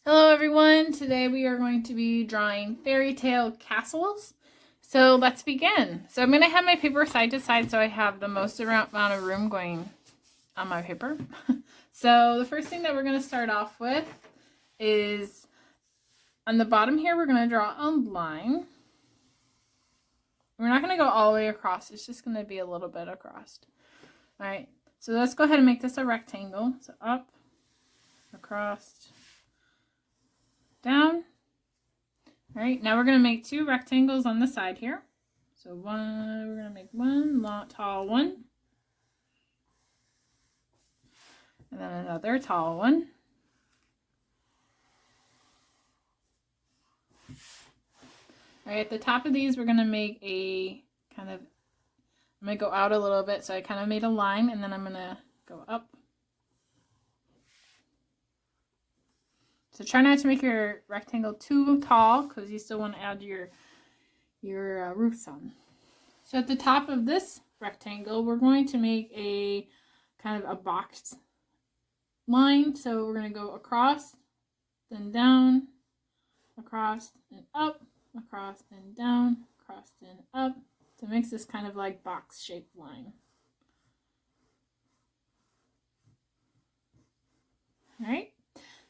Hello everyone, today we are going to be drawing Fairytale Castles. So let's begin. So I'm going to have my paper side to side so I have the most amount of room going on my paper. So the first thing that we're going to start off with is on the bottom here we're going to draw a line. We're not going to go all the way across, it's just going to be a little bit across. Alright, so let's go ahead and make this a rectangle. So up, across, down. All right, now we're going to make two rectangles on the side here. So we're going to make one tall one. And then another tall one. All right, at the top of these, we're going to make a kind of, I'm going to go out a little bit. So I kind of made a line and then I'm going to go up. So try not to make your rectangle too tall because you still want to add your roofs on. So at the top of this rectangle, we're going to make a kind of a box line. So we're going to go across, then down, across and up, across and down, across and up. So it makes this kind of like box shaped line. All right.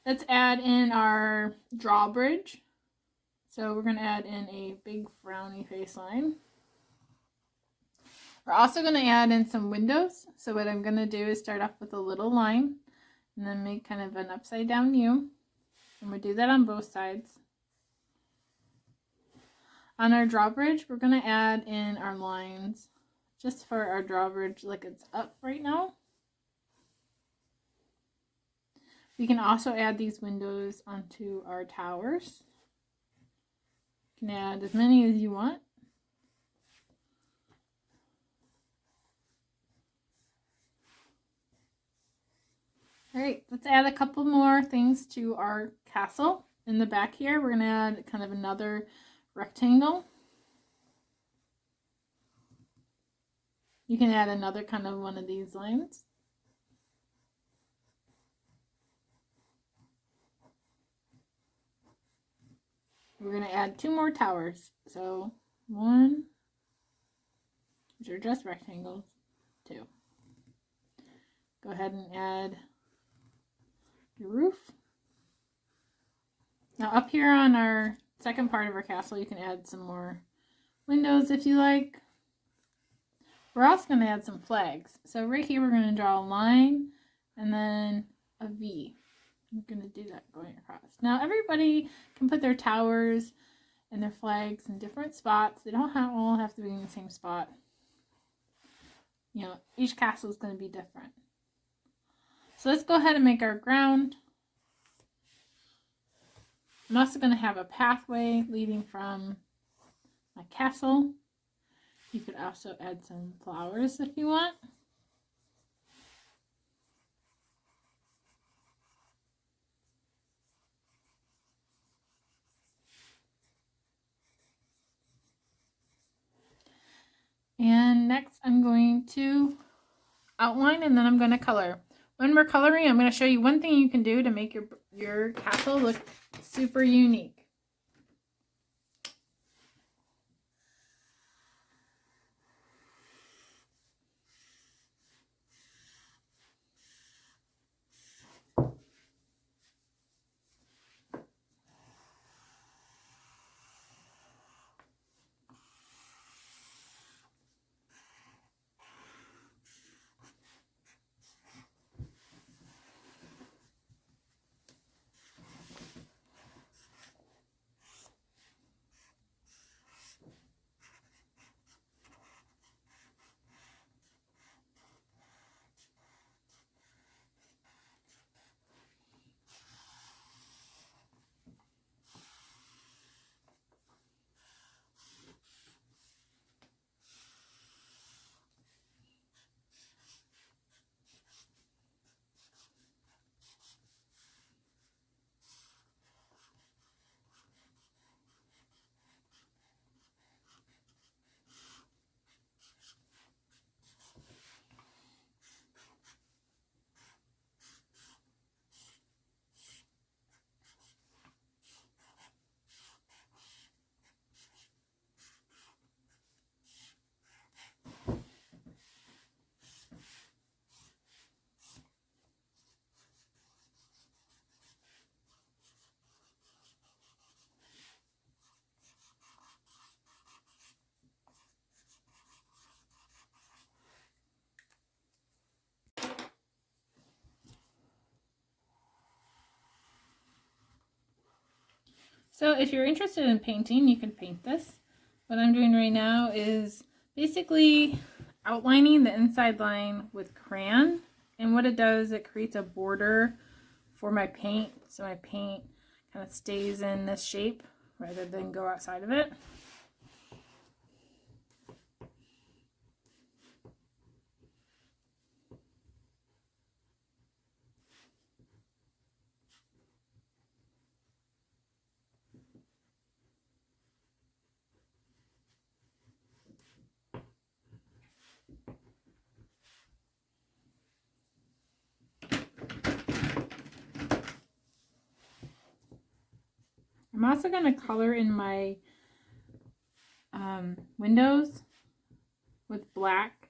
Let's add in our drawbridge. So we're going to add in a big frowny face line. We're also going to add in some windows. So what I'm going to do is start off with a little line and then make kind of an upside down U. And we'll do that on both sides. On our drawbridge, we're going to add in our lines just for our drawbridge like it's up right now. We can also add these windows onto our towers. You can add as many as you want. All right, let's add a couple more things to our castle. In the back here, we're going to add kind of another rectangle. You can add another kind of one of these lines. We're going to add two more towers. So one, which are just rectangles, two. Go ahead and add your roof. Now up here on our second part of our castle, you can add some more windows if you like. We're also going to add some flags. So right here we're going to draw a line and then a V. I'm going to do that going across. Now everybody can put their towers and their flags in different spots. They don't all have to be in the same spot. You know, each castle is going to be different. So let's go ahead and make our ground. I'm also going to have a pathway leading from my castle. You could also add some flowers if you want. And next I'm going to outline and then I'm going to color. When we're coloring, I'm going to show you one thing you can do to make your castle look super unique. So if you're interested in painting, you can paint this. What I'm doing right now is basically outlining the inside line with crayon. And what it does, it creates a border for my paint. So my paint kind of stays in this shape rather than go outside of it. I'm also going to color in my windows with black,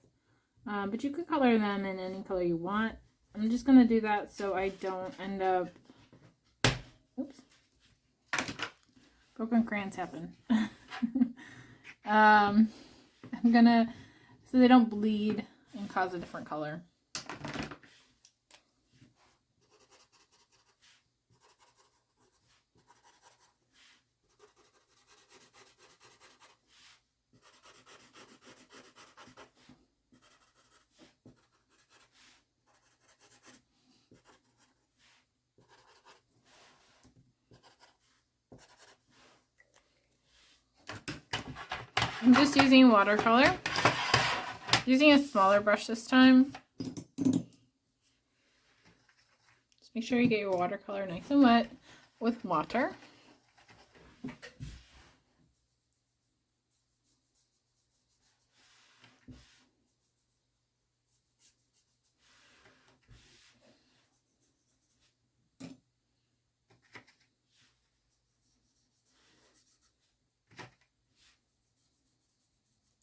but you could color them in any color you want. I'm just going to do that so I don't end up, oops, broken crayons happen. I'm gonna, so they don't bleed and cause a different color. I'm just using watercolor. Using a smaller brush this time. Just make sure you get your watercolor nice and wet with water.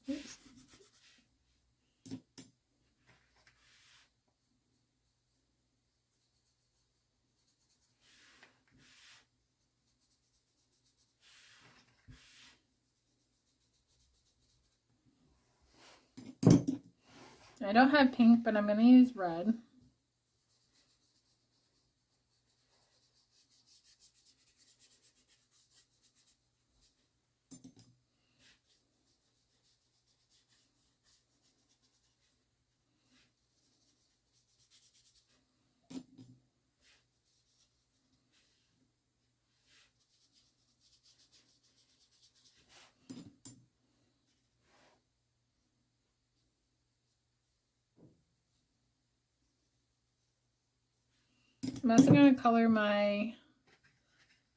Oops. I don't have pink, but I'm going to use red. I'm also going to color my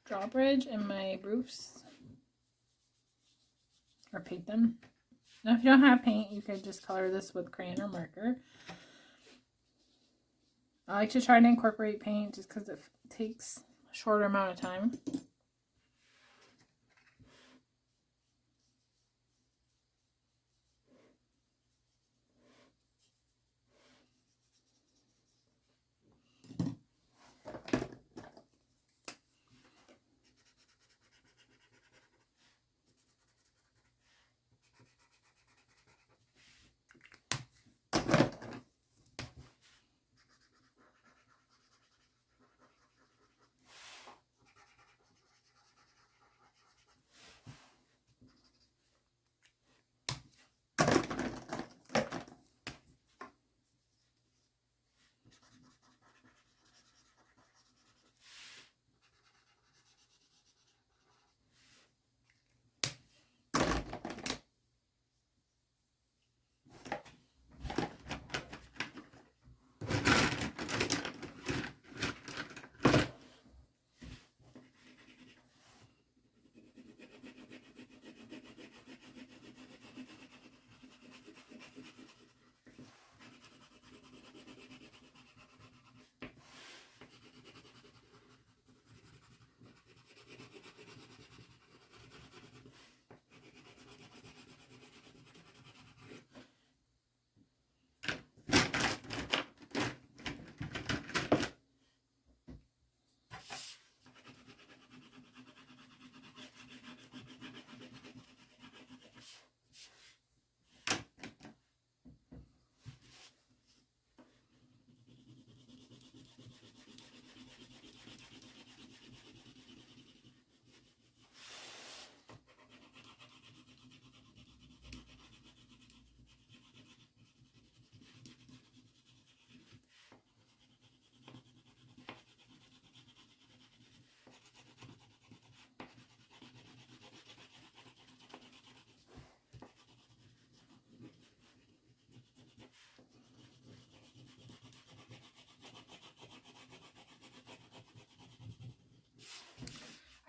drawbridge and my roofs, or paint them. Now if you don't have paint, you could just color this with crayon or marker. I like to try to incorporate paint just because it takes a shorter amount of time.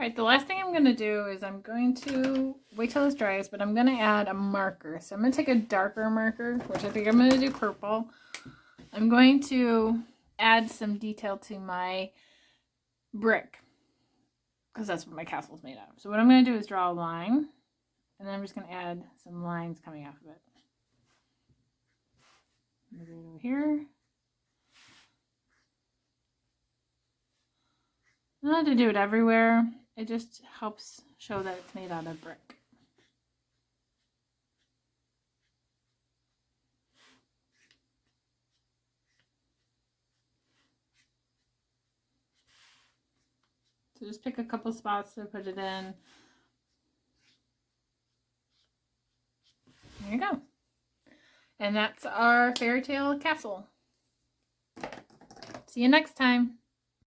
Alright, the last thing I'm going to do is I'm going to wait till this dries, but I'm going to add a marker. So I'm going to take a darker marker, which I think I'm going to do purple. I'm going to add some detail to my brick, because that's what my castle is made out of. So what I'm going to do is draw a line, and then I'm just going to add some lines coming off of it. Right over here. I don't have to do it everywhere. It just helps show that it's made out of brick. So just pick a couple spots to put it in. There you go. And that's our Fairytale Castle. See you next time.